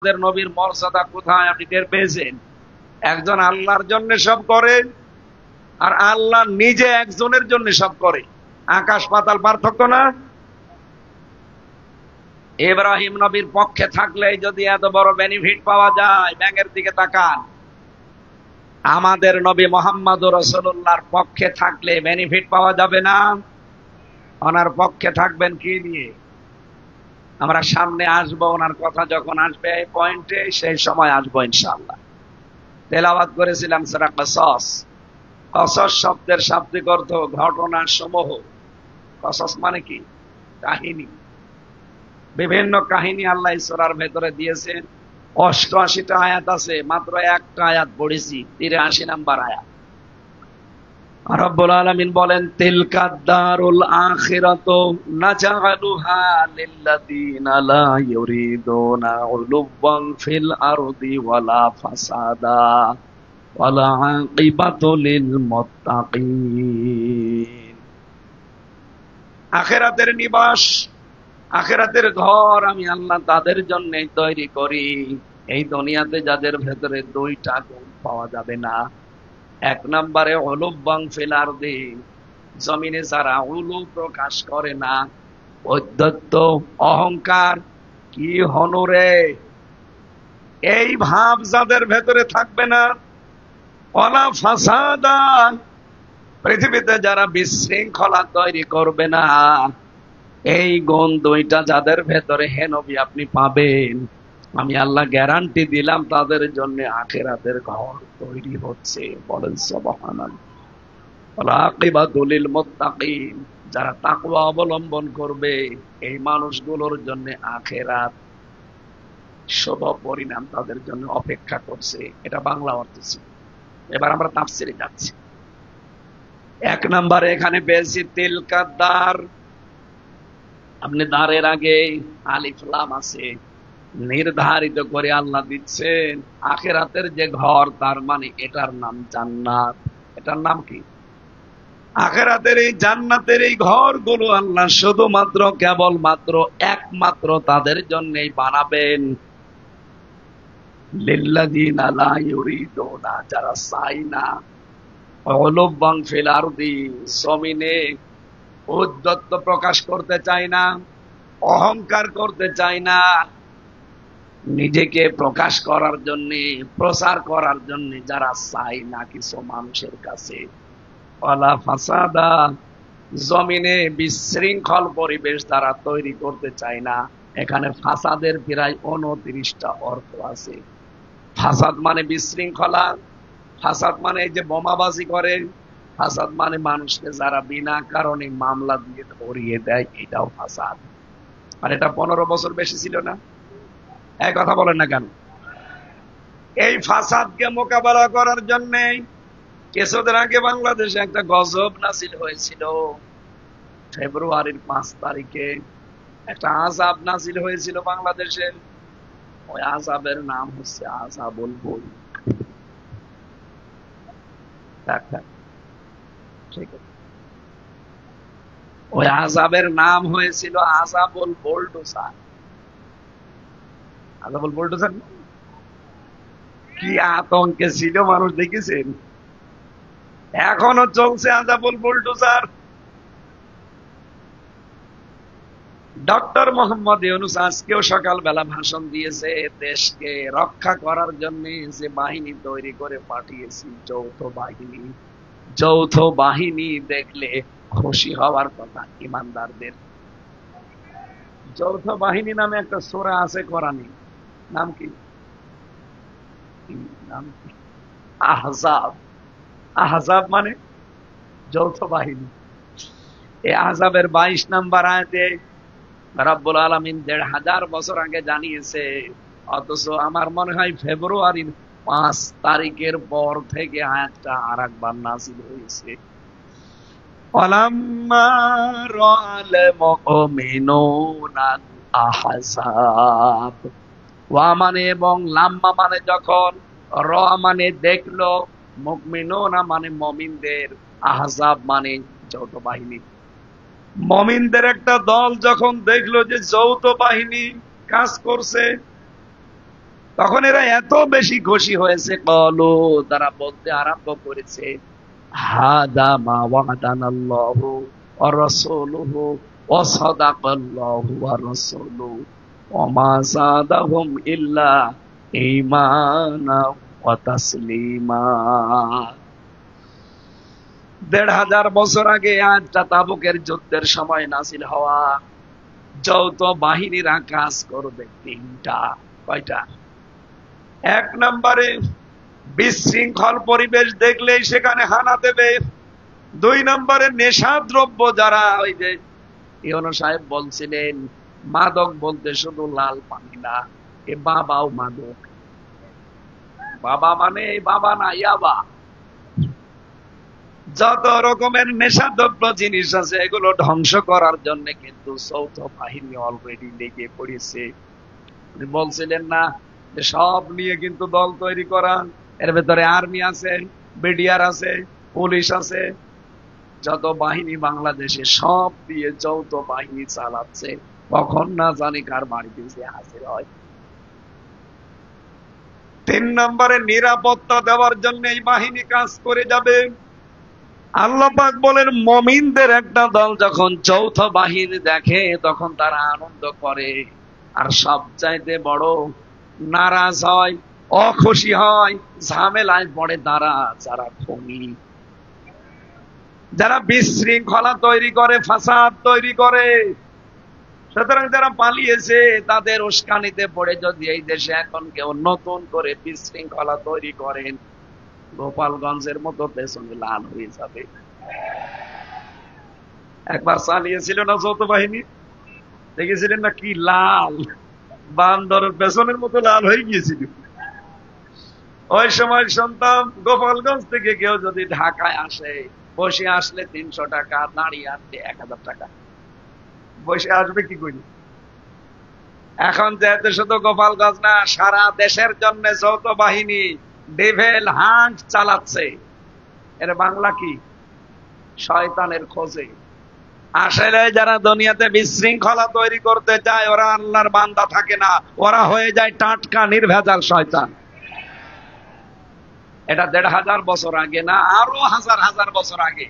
আমাদের নবীর মর্যাদা কোথায় আপনি টের পেয়েছেন? একজন আল্লাহর জন্য সব করে, আর আল্লাহ নিজে একজনের জন্য সব করে। আকাশ পাতাল পার্থক্য না? ইব্রাহিম নবীর পক্ষে থাকলে যদি এত বড় বেনিফিট পাওয়া যায়, ব্যাঙের দিকে তাকান। আমাদের নবী মুহাম্মদুর রাসূলুল্লাহর পক্ষে থাকলে বেনিফিট পাওয়া যাবে না? ওনার পক্ষে থাকবেন কি নিয়ে? আমরা সামনে আসবো, ওনার কথা যখন আসবে এই পয়েন্টে, সেই সময় আসবো ইনশাআল্লাহ। তেলাওয়াত করেছিলাম সূরা কসস। কসস শব্দের শাব্দিক অর্থ ঘটনা সমূহ। কসস মানে কি? কাহিনী। বিভিন্ন কাহিনী আল্লাহ সূরার ভেতরে দিয়েছেন। 88টা আয়াত আছে, মাত্র একটা আয়াত পড়েছি, 83 নাম্বার আয়াত। রব্বুল আলামিন বলেন, তিলকাদ দারুল আখিরাতু নাজআলুহা লিল্লাযিনা লা ইউরিদুনা উলুওয়ান ফিল আরদি ওয়ালা ফাসাদা ওয়ালা আকিবাতু লিল মুত্তাকিন। আখিরাতের নিবাস, আখিরাতের ঘর আমি আল্লাহ তাদের জন্য তৈরি করি। এই দুনিয়াতে যাদের ভেতরে দুইটা গুণ পাওয়া যাবে না। এক নম্বরে উলুওয়ান ফিল আরদি, জমিনে যারা উলু প্রকাশ করে না, ঔদ্ধত্য, অহংকার, কি হনুরে, এই ভাব যাদের ভেতরে থাকবে না। ওয়ালা ফাসাদা, পৃথিবীতে যারা বিশৃঙ্খলা তৈরি করবে না। এই গুণ দুইটা যাদের ভেতরে, হে নবী আপনি পাবেন। আমি আল্লাহ গ্যারান্টি দিলাম তাদের জন্য আখিরাতের ঘর তৈরি হচ্ছে। বলেন সুবহানাল্লাহ। ওয়ালা আকিবাতুল লিল মুত্তাকিন, যারা তাকওয়া অবলম্বন করবে এই মানুষগুলোর জন্য আখিরাত শুভ পরিণাম তাদের জন্য অপেক্ষা করছে। এটা বাংলা অর্থ ছিল। এবার আমরা তাফসিরে যাচ্ছি। এক নম্বরে এখানে পেয়েছি তিলকাদ দার। আপনি দারের আগে আলিফ লাম আছে, নির্ধারিত করে আল্লাহ দিচ্ছেন আখিরাতের যে ঘর, তার মানে এটার নাম জান্নাত। এটার নাম কি? আখিরাতের এই জান্নাতের এই ঘরগুলো আল্লাহ শুধুমাত্র, কেবলমাত্র, একমাত্র তাদের জন্যই বানাবেন। লিল্লাযিনা লা ইউরিদুনা, যারা চায় না উলুওয়ান ফিল আরদি, জমিনে ঔদ্ধত্য প্রকাশ করতে চায় না, অহংকার করতে চায় না, নিজেকে প্রকাশ করার জন্য, প্রচার করার জন্য যারা চায় না কিছু মানুষের কাছে। ওয়ালা ফাসাদা, জমিনে বিশৃঙ্খল পরিবেশ তারা তৈরি করতে চায় না। এখানে ফাসাদের প্রায় 29টা অর্থ আছে। ফাসাদ মানে বিশৃঙ্খলা, ফাসাদ মানে এই যে বোমাবাজি করে, ফাসাদ মানে মানুষকে যারা বিনা কারণে মামলা দিয়ে ধরিয়ে দেয়, এটাও ফাসাদ। আর এটা 15 বছর বেশি ছিল না? এই কথা বলেন না কেন? এই ফাসাদকে মোকাবেলা করার জন্য কিছুদিন আগে বাংলাদেশে একটা গজব নাজিল হয়েছিল। ফেব্রুয়ারির 5 তারিখে একটা আযাব নাজিল হয়েছিল বাংলাদেশে। ওই আযাবের নাম হচ্ছে আযাবুল বুল। ঠিক আছে, ওই আযাবের নাম হয়েছিল আযাবুল বুলডোজার। আযাবুল বুলডোজার কি আতঙ্কে ছিল মানুষ, দেখেছেন? এখনো চলছে আযাবুল বুলডোজার। ডক্টর মোহাম্মদ ইউনূস আজকেও সকালবেলা ভাষণ দিয়েছে, দেশকে রক্ষা করার জন্য যে বাহিনী তৈরি করে পাঠিয়েছি, যৌথ বাহিনী। যৌথ বাহিনী দেখলে খুশি হওয়ার কথা ইমানদারদের। যৌথ বাহিনী নামে একটা সূরা আছে কোরআনে, নাম কি? আহজাব। আহজাব মানে যৌথ বাহিনী। এই আহজাবের 22 নাম্বার আয়াতে রব্বুল আলামিন 1500 বছর আগে জানিয়েছে, অথচ আমার মনে হয় ফেব্রুয়ারির 5 তারিখের পর থেকে আয়াতটা আরেকবার নাযিল হয়েছে। ওয়ালাম্মা রাআল মুমিনুনা আহজাব। ওয়া মানে এবং, লাম্মা মানে যখন, র মানে দেখলো, মুমিনুনা মানে মুমিনদের, আহজাব মানে যৌথ বাহিনী। মুমিনদের একটা দল যখন দেখলো যে যৌথ বাহিনী কাজ করছে, তখন এরা এত বেশি খুশি হয়েছে, কলু, তারা বলতে আরম্ভ করেছে, হাদা মা ওয়াদানাল্লাহু ওয়া রাসূলুহু ওয়া সাদাকাল্লাহু ওয়া রাসূলুহু ওয়া মা যাদাহুম ইল্লা ঈমানা ওয়া তাসলিমা। ১৫০০ বছর আগে আজটা তাবুকের যুদ্ধের সময় নাযিল হওয়া। যৌথ বাহিনীরা কাজ করবে তিনটা। কয়টা? এক নম্বরে বিশৃঙ্খল পরিবেশ দেখলেই সেখানে হানা দেবে। ২ নম্বরে নেশা দ্রব্য, যারা ওই যে ইউনূস সাহেব বলছিলেন মাদক বলতে শুধু লাল পানি না, এ বাবাও মাদক। বাবা মানে এই বাবা না, ইয়াবা। যত রকমের নেশাদ্রব্য জিনিস আছে এগুলো ধ্বংস করার জন্য কিন্তু যৌথ বাহিনী অলরেডি লেগে পড়েছে। বলছিলেন না যে সব নিয়ে কিন্তু দল তৈরি করা, এর ভেতরে আর্মি আছে, বিডিআর আছে, পুলিশ আছে, যত বাহিনী বাংলাদেশে সব দিয়ে যৌথ বাহিনী চালাচ্ছে। কখন না জানি কার বাড়িতে যে হাজির হয়। ৩ নম্বরে নিরাপত্তা দেওয়ার জন্য এই বাহিনী কাজ করে যাবে। আল্লাহ পাক বলেন, মুমিনদের একটা দল যখন যৌথ বাহিনী দেখে তখন তারা আনন্দ করে। আর সবচাইতে বড় নারাজ হয়, অখুশি হয়, ঝামেলায় পড়ে তারা যারা খুনি, যারা বিশৃঙ্খলা তৈরি করে, ফাসাদ তৈরি করে। সুতরাং যারা পালিয়েছে তাদের উস্কানিতে পড়ে যদি এই দেশে এখন কেউ নতুন করে বিশৃঙ্খলা তৈরি করেন, গোপালগঞ্জের মতো পেছনে লাল হয়ে যাবে। একবার চালিয়েছিল না যৌথ বাহিনী, দেখেছিলেন না কি লাল, বান্দরের পেছনের মতো লাল হয়ে গিয়েছিল। ওই সময় শুনতাম গোপালগঞ্জ থেকে কেউ যদি ঢাকায় আসে, বসে আসলে ৩০০ টাকা, দাঁড়িয়ে আসলে ১০০০ টাকা। বসে আসবে কি করি? এখন যেহেতু শুধু গোপালগঞ্জ না, সারা দেশের জন্য যৌথ বাহিনী ডেভিল হান্ট চালাচ্ছে। এর বাংলা কি? শয়তানের খোঁজে। আসলে যারা দুনিয়াতে বিশৃঙ্খলা তৈরি করতে চায় ওরা আল্লাহর বান্দা থাকে না, ওরা হয়ে যায় টাটকা নির্ভেজাল শয়তান। এটা ১৫০০ বছর আগে না, আরো হাজার হাজার বছর আগে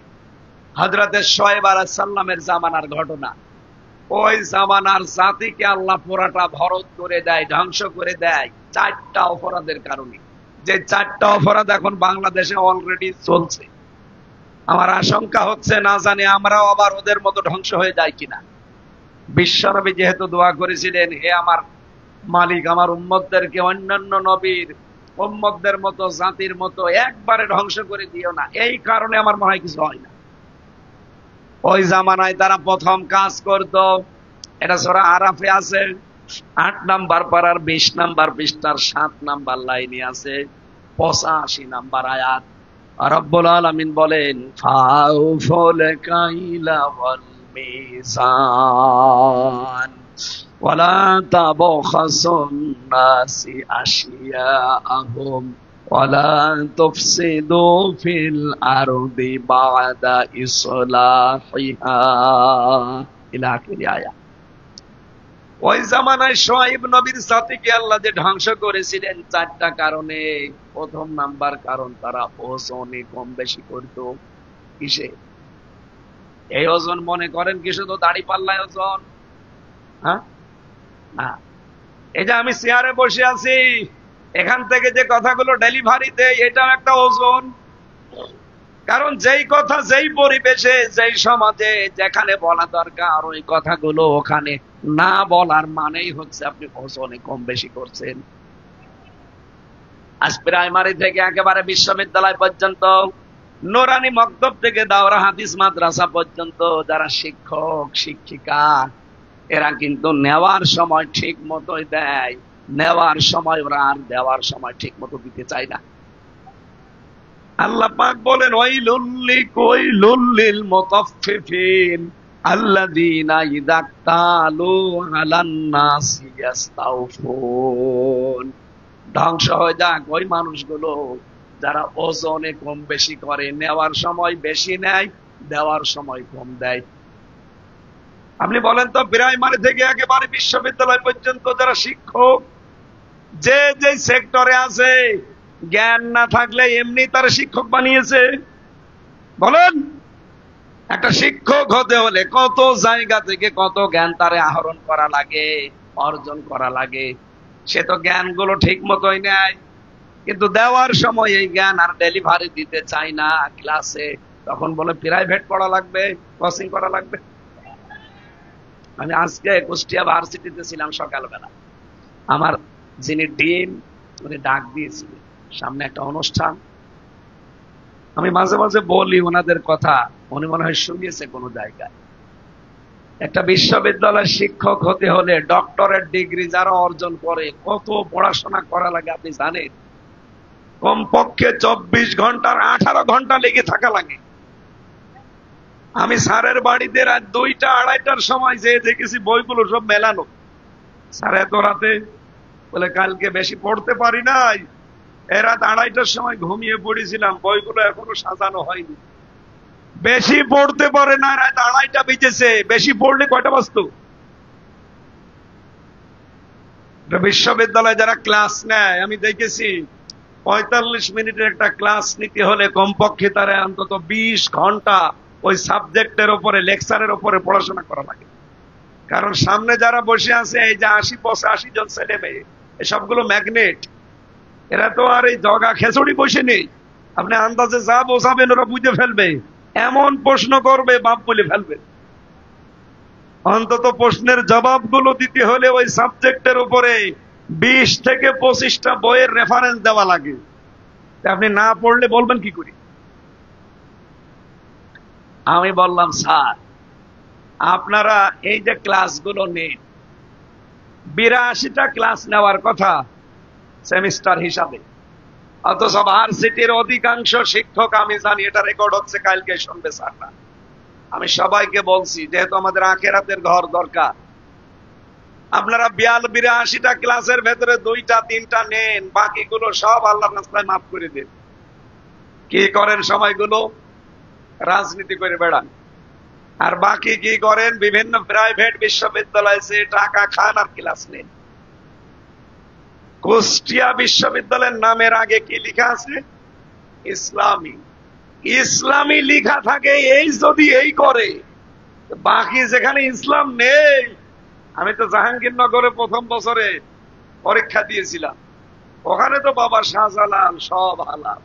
হযরতে শুআয়ব আলাইহিস সালামের জামানার ঘটনা। ওই জামানার জাতিকে আল্লাহ পুরাটা ভরত করে দেয়, ধ্বংস করে দেয় ৪টা অপরাধের কারণে। যে ৪টা অপরাধ এখন বাংলাদেশে অলরেডি চলছে। আমার আশঙ্কা হচ্ছে না জানি আমরাও আবার ওদের মতো ধ্বংস হয়ে যাই কিনা। বিশ্বনবী যেহেতু দোয়া করেছিলেন, হে আমার মালিক, আমার উম্মতদেরকে অন্যান্য নবীর উম্মতদের মতো, জাতির মতো একবারে ধ্বংস করে দিও না। এই কারণে আমার মনে হয় কিছু হয় না। ওই জামানায় তারা প্রথম কাজ করত, এটা সূরা আরাফে আছে, ৮ নাম্বার পারার ২০ নাম্বার পৃষ্ঠার ৭ নাম্বার লাইনে আছে, ৮৫ নাম্বার আয়াত। রব্বুল আলামিন বলেন, ফাউফুল কাইলা ওয়াল মিজান ওয়ালা তাবখাসুন নাসি আশিয়াআহুম ওয়ালা তুফসিদু ফিল আরদি বা'দা ইসলাহিহা ইলা আখির আয়াত। ওই জামানায় শুআয়ব নবীর জাতিকে আল্লাহ যে ধ্বংস করেছিলেন ৪টা কারণে। প্রথম নাম্বার কারণ, তারা ওজনে কম বেশি করত। কিসে? এই ওজন মনে করেন কি শুধু দাড়ি পাল্লায় ওজন? হ্যাঁ, না। এই যে আমি চেয়ারে বসে আছি, এখান থেকে যে কথাগুলো ডেলিভারি দেয়, এটাও একটা ওজন। কারণ যেই কথা যেই পরিবেশে, যেই সমাজে, যেখানে বলা দরকার ওই কথাগুলো ওখানে না বলার মানেই হচ্ছে আপনি ওজনে কম বেশি করছেন। আজ প্রাইমারি থেকে একেবারে বিশ্ববিদ্যালয় পর্যন্ত, নুরানি মক্তব থেকে দাওরা হাদিস মাদ্রাসা পর্যন্ত যারা শিক্ষক শিক্ষিকা, এরা কিন্তু নেওয়ার সময় ঠিক মতোই দেয়, নেওয়ার সময় ওরা আর দেওয়ার সময় ঠিক মতো দিতে চায় না। আল্লাহ পাক বলেন, ওয়াইলুল লিল মুতাফফিফিন আল্লাযীনা ইযা ক্তালু আলান নাসি ইস্তাওফুন। ধ্বংস হয়ে যাক ওই মানুষগুলো যারা ওজনে কম বেশি করে, নেওয়ার সময় বেশি নেয়, দেওয়ার সময় কম দেয়। আপনি বলেন তো, প্রাইমারি থেকে একেবারে বিশ্ববিদ্যালয় পর্যন্ত যারা শিক্ষক, যে যে সেক্টরে আছে, জ্ঞান না থাকলে এমনি তার শিক্ষক বানিয়েছে। বলেন, একটা শিক্ষক হতে হলে কত জায়গা থেকে কত জ্ঞান তারে আহরণ করা লাগে, অর্জন করা লাগে। সে তো জ্ঞানগুলো ঠিক মতোই নেয়, কিন্তু দেওয়ার সময় এই জ্ঞান আর ডেলিভারি দিতে চায় না ক্লাসে। তখন বলে প্রাইভেট পড়া লাগবে, কোচিং করা লাগবে। আমি আজকে কুষ্টিয়া ভার্সিটিতে ছিলাম সকালবেলা। আমার যিনি ডিন, উনি ডাক দিয়েছিলেন, সামনে একটা অনুষ্ঠান। আমি মাঝে মাঝে বলি ওনাদের কথা, উনি মনে হয় শুনিয়েছে কোনো জায়গায়। একটা বিশ্ববিদ্যালয়ের শিক্ষক হতে হলে ডক্টরেট ডিগ্রি যারা অর্জন করে কত পড়াশোনা করা লাগে আপনি জানেন? কমপক্ষে 24 ঘন্টার 18 ঘন্টা লেগে থাকা লাগে। আমি স্যারের বাড়িতে রাত 2টা 2:30টার সময় যেয়ে দেখেছি বইগুলো সব মেলানো। স্যার এত রাতে? বলে কালকে বেশি পড়তে পারি নাই, এ রাত 2:30টার সময় ঘুমিয়ে পড়েছিলাম, বইগুলো এখনো সাজানো হয়নি। বেশি পড়তে পারে না, রাত 2:30টা বেজেছে। বেশি পড়লে কয়টা বাজতো? বিশ্ববিদ্যালয়ে যারা ক্লাস নেয় আমি দেখেছি 45 মিনিটের একটা ক্লাস নিতে হলে কমপক্ষে তারা অন্তত 20 ঘন্টা ওই সাবজেক্টের উপরে, লেকচারের উপরে পড়াশোনা করা লাগে। কারণ সামনে যারা বসে আছে, এই যে 80 জন ছেলে মেয়ে, সবগুলো ম্যাগনেট। এরা তো আর এই জগা খেচড়ি বসে নেই। আপনি আন্দাজে যা বোঝাবেন ওরা বুঝে ফেলবে, এমন প্রশ্ন করবে বাপ বলে ফেলবে। অন্তত প্রশ্নের জবাবগুলো দিতে হলে ওই সাবজেক্টের উপরে 20 থেকে 25টা বইয়ের রেফারেন্স দেওয়া লাগে। আপনি না পড়লে বলবেন কি করি? আমি বললাম, স্যার আপনারা এই যে ক্লাসগুলো নেন, 82টা ক্লাস নেওয়ার কথা সেমিস্টার হিসাবে, অথচ ভার্সিটির অধিকাংশ শিক্ষক, আমি জানি এটা রেকর্ড হচ্ছে, কালকে শুনবে স্যাররা, আমি সবাইকে বলছি যেহেতু আমাদের আখেরাতের ঘর দরকার, আপনারা 82টা ক্লাসের ভেতরে 2টা 3টা নেন, বাকিগুলো সব আল্লাহর রাস্তায় মাফ করে দেন। কি করেন সময়গুলো? রাজনীতি করে বেড়ান। আর বাকি কি করেন? বিভিন্ন প্রাইভেট বিশ্ববিদ্যালয়ে যে টাকা খান আর ক্লাস নেন। কুষ্টিয়া বিশ্ববিদ্যালয়ের নামের আগে কি লেখা আছে? ইসলামী। ইসলামী লেখা থাকে, এই যদি এই করে, বাকি যেখানে ইসলাম নেই। আমি তো জাহাঙ্গীরনগরে প্রথম বছরে পরীক্ষা দিয়েছিলাম, ওখানে তো বাবা শাহজালাল সব হালাল।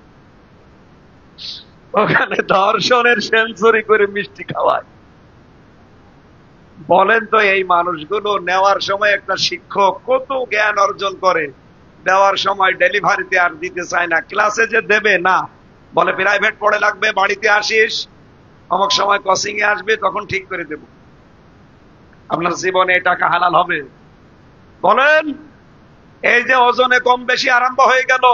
ওখানে দর্শনের সেঞ্চুরি করে মিষ্টি খাওয়ায়। বলেন তো এই মানুষগুলো নেওয়ার সময় একটা শিক্ষক কত জ্ঞান অর্জন করে, দেওয়ার সময় ডেলিভারিতে আর দিতে চায় না। ক্লাসে যে দেবে না, বলে প্রাইভেট পড়ে লাগবে, বাড়িতে আসিস, অমুক সময় কোচিং এ আসবে, তখন ঠিক করে দেব। আপনার জীবনে এই টাকা হালাল হবে? বলেন। এই যে ওজনে কম বেশি আরম্ভ হয়ে গেল,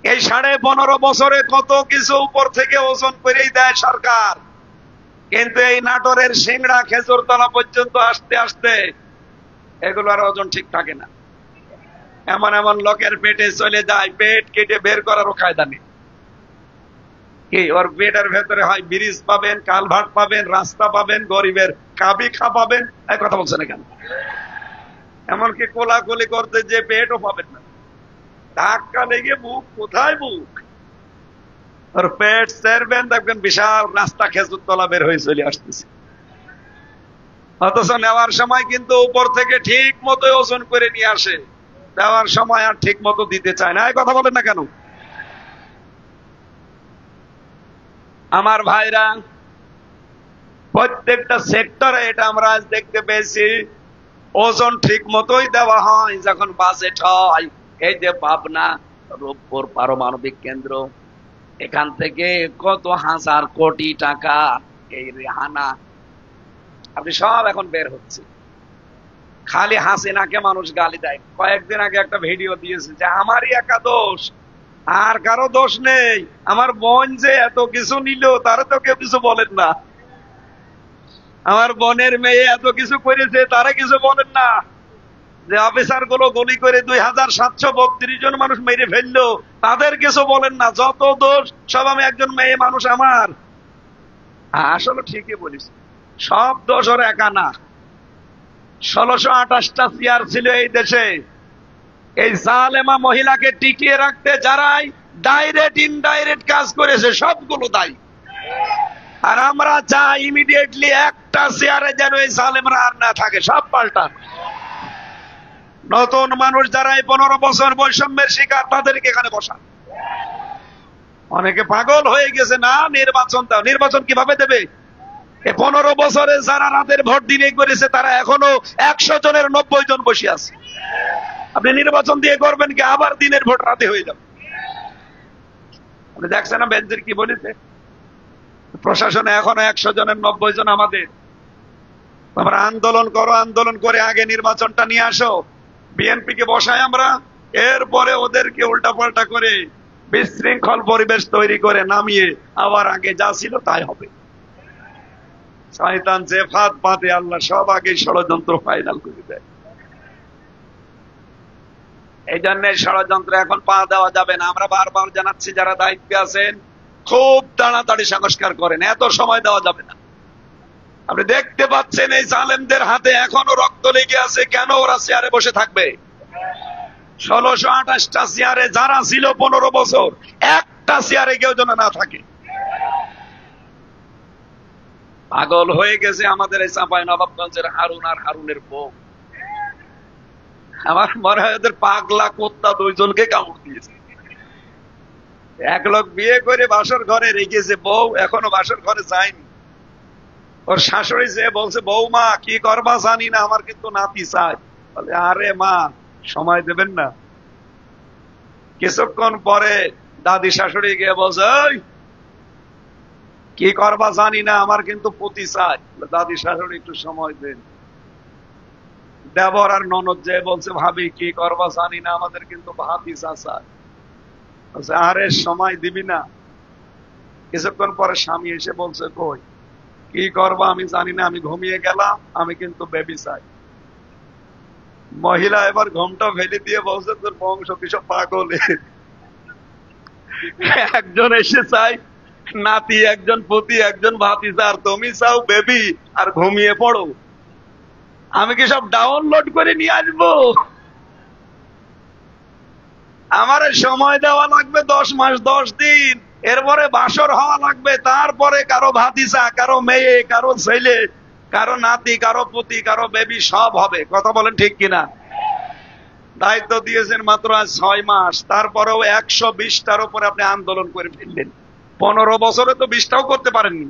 এই 15.5 বছরে কত কিছু উপর থেকে ওজন করেই দেয় সরকার, কিন্তু এই নাটোরের সিংড়া খেজুরতলা পর্যন্ত আসতে আসতে এগুলো আর ওজন ঠিক থাকে না। এমন এমন লোকের পেটে চলে যায়, পেট কেটে বের করারও কায়দা নেই। কি ওর পেটের ভেতরে হয় ব্রিজ পাবেন, কালভার্ট পাবেন, রাস্তা পাবেন, গরিবের কাবিখা পাবেন, এই কথা বলছেন কেন? এমনকি কোলাকুলি করতে যে পেটও পাবেন না। ধাক্কা লেগে বুক, কোথায় বুক, ওর পেট চেরবেন, দেখবেন বিশাল রাস্তা খেজুরতলা বের হয়ে চলে আসতেছে। অথচ নেওয়ার সময় কিন্তু উপর থেকে ঠিক মতো ওজন করে নিয়ে আসে, দেওয়ার সময় আর ঠিক মতো দিতে চায় না। এই কথা বলেন না কেন? আমার ভাইরা, প্রত্যেকটা সেক্টরে এটা আমরা আজ দেখতে পেয়েছি, ওজন ঠিক মতোই দেওয়া হয় যখন বাজেট হয়। এই যে পাবনা রূপপুর পারমাণবিক কেন্দ্র, এখান থেকে কত হাজার কোটি টাকা এই রেহানা, আপনি সব এখন বের হচ্ছে। খালি হাসিনাকে মানুষ গালি দেয়। কয়েকদিন আগে একটা ভিডিও দিয়েছে যে আমারই একা দোষ, আর কারো দোষ নেই। আমার বোন যে এত কিছু নিল, তারা তো কেউ কিছু বলেন না। আমার বোনের মেয়ে এত কিছু করেছে, তারা কিছু বলেন না। যে অফিসার গুলো গুলি করে 2732 জন মানুষ মেরে ফেললো, তাদের কিছু বলেন না। যত দোষ সব আমি একজন মেয়ে মানুষ আমার। আসলে ঠিকই বলিস, সব দোষ ওর একা না। 1628টা চেয়ার ছিল এই দেশে, এই জালেমা মহিলাকে টিকিয়ে রাখতে যারাই ডাইরেক্ট ইনডাইরেক্ট কাজ করেছে সবগুলো দায়ী। আর আমরা চাই ইমিডিয়েটলি একটা চেয়ারে যেন এই জালেমরা আর না থাকে, সব পাল্টান। নতুন মানুষ যারা এই 15 বছর বৈষম্যের শিকার তাদেরকে এখানে বসান। অনেকে পাগল হয়ে গেছে, না নির্বাচন দাও। নির্বাচন কিভাবে দেবে? 15 বছরে যারা রাতের ভোট দিনে করেছে তারা এখনো 100 জনের 90 জন বসে আছে। আপনি নির্বাচন দিয়ে করবেন কি? আবার দিনের ভোট রাতে হয়ে যাবে। আপনি দেখছেন না বেঞ্জির কি বলেছে? প্রশাসনে এখনো 100 জনের 90 জন আমাদের। তোমরা আন্দোলন করো, আন্দোলন করে আগে নির্বাচনটা নিয়ে আসো, বিএনপি কে বসাই আমরা, এরপরে ওদেরকে উল্টাপাল্টা করে বিশৃঙ্খল পরিবেশ তৈরি করে নামিয়ে আবার আগে যা ছিল তাই হবে। শয়তান যে ফাঁদ পাতে আল্লাহ সব আগে ষড়যন্ত্র ফাইনাল করে দেয়। এই জন্য ষড়যন্ত্র এখন পা দেওয়া যাবে না। আমরা বারবার জানাচ্ছি, যারা দায়িত্বে আছেন খুব তাড়াতাড়ি সংস্কার করেন, এত সময় দেওয়া যাবে না। আপনি দেখতে পাচ্ছেন এই জালেমদের হাতে এখনো রক্ত লেগে আছে। কেন ওরা চেয়ারে বসে থাকবে? 1628টা চেয়ারে যারা ছিল 15 বছর, একটা চেয়ারে কেউ যেন না থাকে। পাগল হয়ে গেছে আমাদের এই চাঁপাইনবাবগঞ্জের হারুন আর হারুনের বউ। আমার মনে হয় ওদের পাগলা কুত্তা 2 জনকে কামড় দিয়েছে। এক লোক বিয়ে করে বাসর ঘরে রেখেছে, বউ এখনো বাসর ঘরে যায়নি। ওর শাশুড়ি যে বলছে, বৌমা কি করবা জানি না, আমার কিন্তু নাতি চাই। বলে, আরে মা সময় দেবেন না? কিছুক্ষণ পরে দাদি শাশুড়ি গিয়ে বলছে, ওই কি করবা জানি না, আমার কিন্তু পুতি চাই। দাদি শাশুড়ি একটু সময় দেন। দেবর আর ননদ যে বলছে, ভাবি কি করবা জানি না, আমাদের কিন্তু ভাতিজা চাই। আরে সময় দিবি না? কিছুক্ষণ পরে স্বামী এসে বলছে, কই কি করবা আমি জানি না, আমি ঘুমিয়ে গেলাম, আমি কিন্তু বেবি চাই। মহিলা এবার ঘুমটা ফেলে দিয়ে বলছে, তোর বংশ কিসব পাগল। একজন এসে চাই নাতি, একজন পুতি, একজন ভাতিজা, আর তুমি চাও বেবি আর ঘুমিয়ে পড়ো। আমি কি সব ডাউনলোড করে নিয়ে আসবো? আমার সময় দেওয়া লাগবে 10 মাস 10 দিন, এরপরে বাসর হওয়া লাগবে, তারপরে কারো ভাতিজা, কারো মেয়ে, কারো ছেলে, কারো নাতি, কারো পুতি, কারো বেবি সব হবে। কথা বলেন ঠিক কিনা? দায়িত্ব দিয়েছেন মাত্র আজ 6 মাস, তারপরেও 120টার উপরে আপনি আন্দোলন করে ফেললেন। 15 বছরে তো 20টাও করতে পারেননি।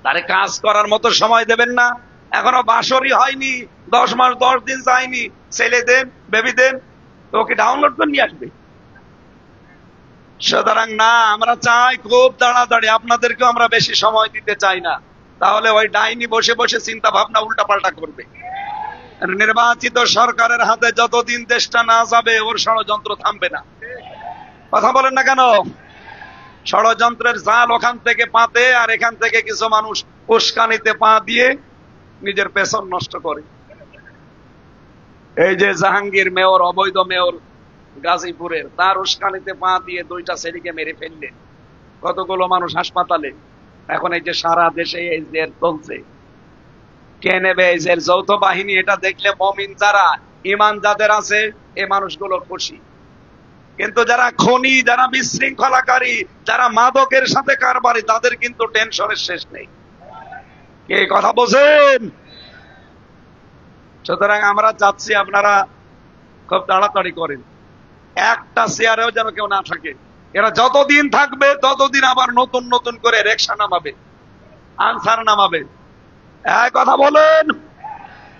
তারে কাজ করার মতো সময় দেবেন না? এখনো বাসরই হয়নি, 10 মাস 10 দিন যায়নি, ছেলে দেন, বেবি দেন, তো ওকে ডাউনলোড করে নিয়ে আসবে। সুতরাং না, আমরা চাই খুব তাড়াতাড়ি, আপনাদেরকেও আমরা বেশি সময় দিতে চাই না। তাহলে ওই ডাইনি বসে বসে চিন্তা ভাবনা উল্টাপাল্টা করবে। নির্বাচিত সরকারের হাতে যতদিন দেশটা না যাবে ওর ষড়যন্ত্র থামবে না। কথা বলেন না কেন? ষড়যন্ত্রের জাল ওখান থেকে পাতে, আর এখান থেকে কিছু মানুষ উস্কানিতে পা দিয়ে নিজের পেছন নষ্ট করে। এই যে জাহাঙ্গীর মেয়র, অবৈধ মেয়র গাজীপুরের, তার উস্কানিতে পা দিয়ে 2টা ছেলেকে মেরে ফেললেন। কতগুলো মানুষ হাসপাতালে। এখন এই যে সারা দেশে এই জের চলছে, কে নেবে এই জের? যৌথ বাহিনী। এটা দেখলে মুমিন যারা, ঈমান যাদের আছে, এই মানুষগুলো খুশি। কিন্তু যারা খনি, যারা বিশৃঙ্খলাকারী, যারা মাদকের সাথে কারবারি, তাদের কিন্তু টেনশনের শেষ নেই। কে কথা বোঝেন? সুতরাং আমরা চাচ্ছি আপনারা খুব তাড়াতাড়ি করেন, একটা চেয়ারেও যেন কেউ না থাকে। এরা যতদিন থাকবে ততদিন আবার নতুন নতুন করে রিকশা নামাবে, আনসার নামাবে। এক কথা বলেন,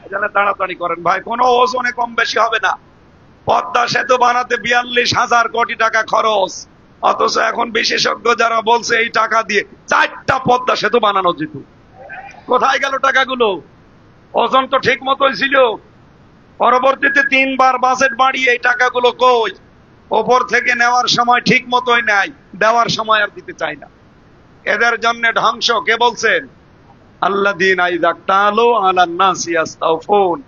এখানে তাড়াতাড়ি করেন ভাই, কোনো ওজনে কম বেশি হবে না। পদ্মা সেতু বানাতে 42,000 কোটি টাকা খরচ, অথচ এখন বিশেষজ্ঞ যারা বলছে এই টাকা দিয়ে 4টা পদ্মা সেতু বানানো যেত। কোথায় গেল টাকাগুলো? ওজন তো ঠিক মতোই ছিল। পরবর্তীতে 3বার বাজেট বাড়িয়ে এই টাকাগুলো কই? ওপর থেকে নেওয়ার সময় ঠিক মতোই নেয়, দেওয়ার সময় আর দিতে চায় না। এদের জন্য ধ্বংস। কে বলছেন? আল্লাযীনা ইযা ক্তালু আলান নাসি ইস্তাওফুন।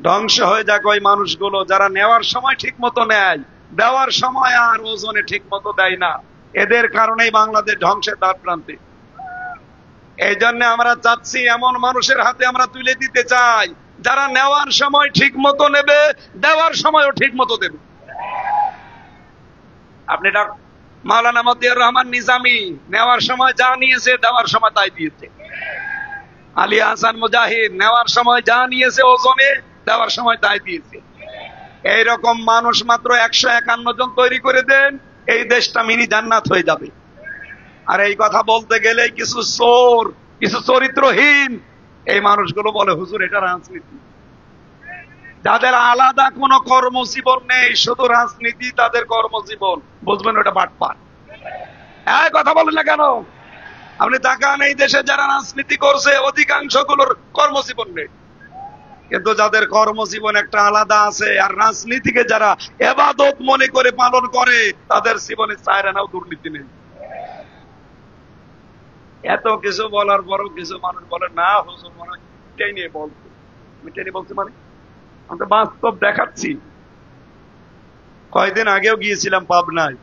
ধ্বংস হয়ে যাক ওই মানুষগুলো যারা নেওয়ার সময় ঠিক মতো নেয়, দেওয়ার সময় আর ওজনে ঠিক মতো দেয় না। এদের কারণেই বাংলাদেশ ধ্বংসের দ্বার প্রান্তে। এই জন্য আমরা চাচ্ছি এমন মানুষের হাতে আমরা তুলে দিতে চাই যারা নেওয়ার সময় ঠিক মতো নেবে, দেওয়ার সময়ও ঠিক মতো দেবে। আপনি মাওলানা মতিয়ার রহমান নিজামী নেওয়ার সময় যা নিয়েছে, দেওয়ার সময় তাই দিয়েছে। আলী হাসান মুজাহিদ নেওয়ার সময় যা নিয়েছে ওজনে, দেওয়ার সময় তাই দিয়েছে। এইরকম মানুষ মাত্র 151 জন তৈরি করে দেন, এই দেশটা মিনি জান্নাত হয়ে যাবে। আর এই কথা বলতে গেলে কিছু চোর, কিছু চরিত্রহীন এই মানুষগুলো বলে হুজুর এটা রাজনীতি। যাদের আলাদা কোনো কর্মজীবন নেই, শুধু রাজনীতি তাদের কর্মজীবন, বুঝবেন ওটা বাটপার। এই কথা বলেন না কেন? আপনি তাকান, এই দেশে যারা রাজনীতি করছে অধিকাংশ গুলোর কর্মজীবন নেই, কিন্তু যাদের কর্মজীবন একটা আলাদা আছে, আর রাজনীতিকে যারা এবাদত মনে করে পালন করে, তাদের জীবনে চায়রানাও দুর্নীতি নেই। এত কিছু বলার পরও কিছু মানুষ বলে না হুজুর মনে হয় এটাই নিয়ে বলতো। এটাই নিয়ে বলতে মানে আমি তো বাস্তব দেখাচ্ছি। কয়েকদিন আগেও গিয়েছিলাম পাবনায়,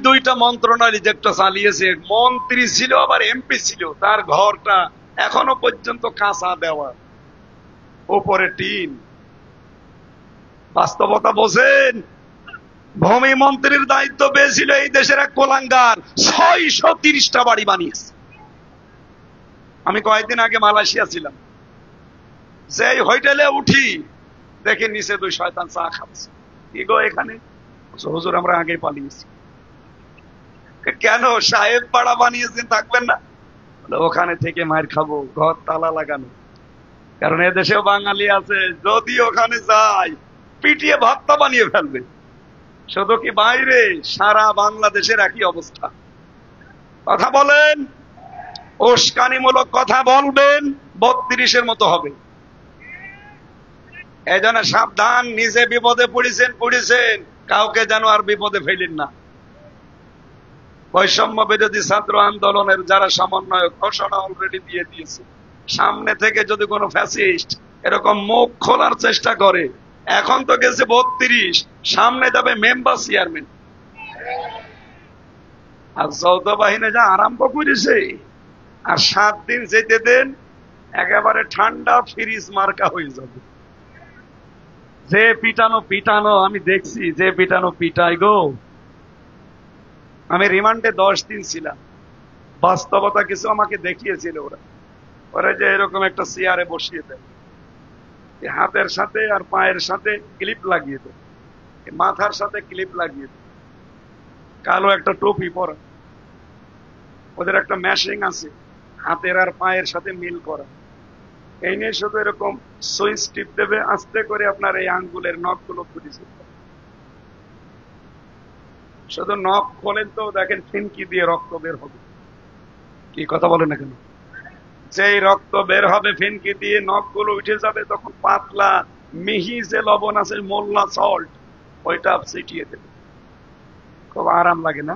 দুইটা মন্ত্রণালয় যেটা চালিয়েছে, মন্ত্রী ছিল আবার এমপি ছিল, তার ঘরটা এখনো পর্যন্ত কাঁচা দেওয়া, উপরে টিন। বাস্তবতা বোঝেন? ভূমি মন্ত্রীর দায়িত্ব পেয়েছিল এই দেশের এক কোলাঙ্গার, 630টা বাড়ি বানিয়েছে। আমি কয়েকদিন আগে মালয়েশিয়া ছিলাম, যে হোটেলে উঠি দেখে নিচে 2 শয়তান চা খাচ্ছে। কি গো এখানে? হুজুর আমরা আগে পালিয়েছি। কেন? সাহেব পাড়া বানিয়েছেন, থাকবেন না? ওখানে থেকে মার খাবো, ঘর তালা লাগানো। কারণ এদেশেও বাঙালি আছে, যদি ওখানে যায় পিটিয়ে ভর্তা বানিয়ে ফেলবে। শুধু কি বাইরে, সারা বাংলাদেশের একই অবস্থা। কথা বলেন, উস্কানিমূলক কথা বলবেন, 32-এর মতো হবে। এই জন্য সাবধান, নিজে বিপদে পড়েছেন, কাউকে যেন আর বিপদে ফেলেন না। বৈষম্য বিরোধী ছাত্র আন্দোলনের যারা সমন্বয়ক, ঘোষণা অলরেডি দিয়ে দিয়েছে, সামনে থেকে যদি কোনো ফ্যাসিস্ট এরকম মুখ খোলার চেষ্টা করে, এখন তো গেছে 32, সামনে যাবে মেম্বার চেয়ারম্যান। আর যৌথ বাহিনী যা আরম্ভ করেছে, আর 7 দিন যেতে দেন, একেবারে ঠান্ডা ফ্রিজ মার্কা হয়ে যাবে। যে পিটানো আমি দেখছি, যে পিটাই গো। আমি রিমান্ডে 10 দিন ছিলাম, বাস্তবতা কিছু আমাকে দেখিয়েছিল ওরা যে এরকম একটা চেয়ারে বসিয়ে দেয়, হাতের সাথে আর পায়ের সাথে ক্লিপ লাগিয়ে দেয়, মাথার সাথে ক্লিপ লাগিয়ে দেয়, কালো একটা টুপি পরা, ওদের একটা মেশিং আছে হাতের আর পায়ের সাথে মিল করা। এই নিয়ে শুধু এরকম সুইচ টিপ দেবে, আস্তে করে আপনার এই আঙ্গুলের নখগুলো খুলে যেতে। শুধু নখ খোলেন তো দেখেন ফিনকি দিয়ে রক্ত বের হবে। কি কথা বলে না কেন? যেই রক্ত বের হবে ফিনকি দিয়ে, নখগুলো উঠে যাবে, তখন পাতলা মিহি যে লবণ আছে, মোল্লা সল্ট, ওইটা ছিটিয়ে দেবে। খুব আরাম লাগে না?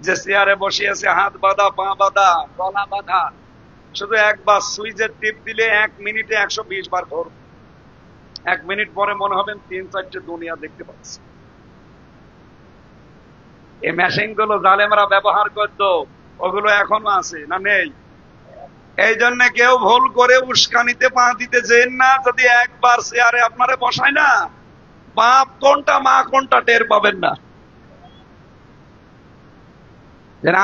যে চেয়ারে বসে আছে, হাত বাঁধা, পা বাঁধা, গলা বাঁধা, শুধু একবার সুইচের টিপ দিলে 1 মিনিটে 120 বার ঘুরবে। 1 মিনিট পরে মনে হবেন 3-4টে দুনিয়া দেখতে পাচ্ছি। এই মেশিন গুলো জালেমরা ব্যবহার করতো, ওগুলো এখনো আছে না নেই? এই জন্য কেউ ভুল করে উস্কানিতে পা দিতে যেন না। যদি একবার চেয়ারে আপনারে বসায় না, বাপ কোনটা মা কোনটা টের পাবেন না।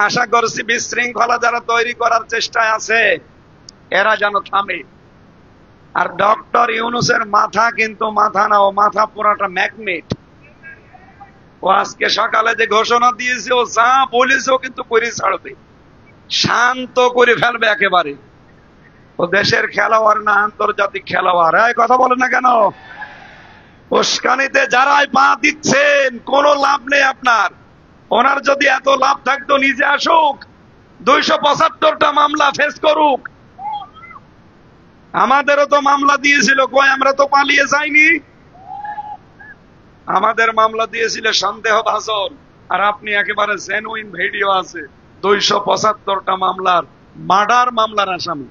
আশা করছি বিশৃঙ্খলা যারা তৈরি করার চেষ্টায় আছে, এরা যেন থামে। আর ডক্টর ইউনূসের মাথা কিন্তু মাথা না, ও মাথা পুরাটা ম্যাগনেট। ও আজকে সকালে যে ঘোষণা দিয়েছে, ও যা বলেছে ও কিন্তু করে ছাড়বে, শান্ত করে ফেলবে একেবারে। ও দেশের খেলোয়াড় না, আন্তর্জাতিক খেলোয়াড়। এই কথা বলে না কেন? উস্কানিতে যারাই পা দিচ্ছেন, কোনো লাভ নেই আপনার। ওনার যদি এত লাভ থাকতো নিজে আসুক, 275টা মামলা ফেস করুক। আমাদেরও তো মামলা দিয়েছিল, কই আমরা তো পালিয়ে যাইনি। আমাদের মামলা দিয়েছিল সন্দেহভাজন, আর আপনি একেবারে জেনুইন ভিডিও আছে 275টা মামলার মার্ডার মামলার আসামি।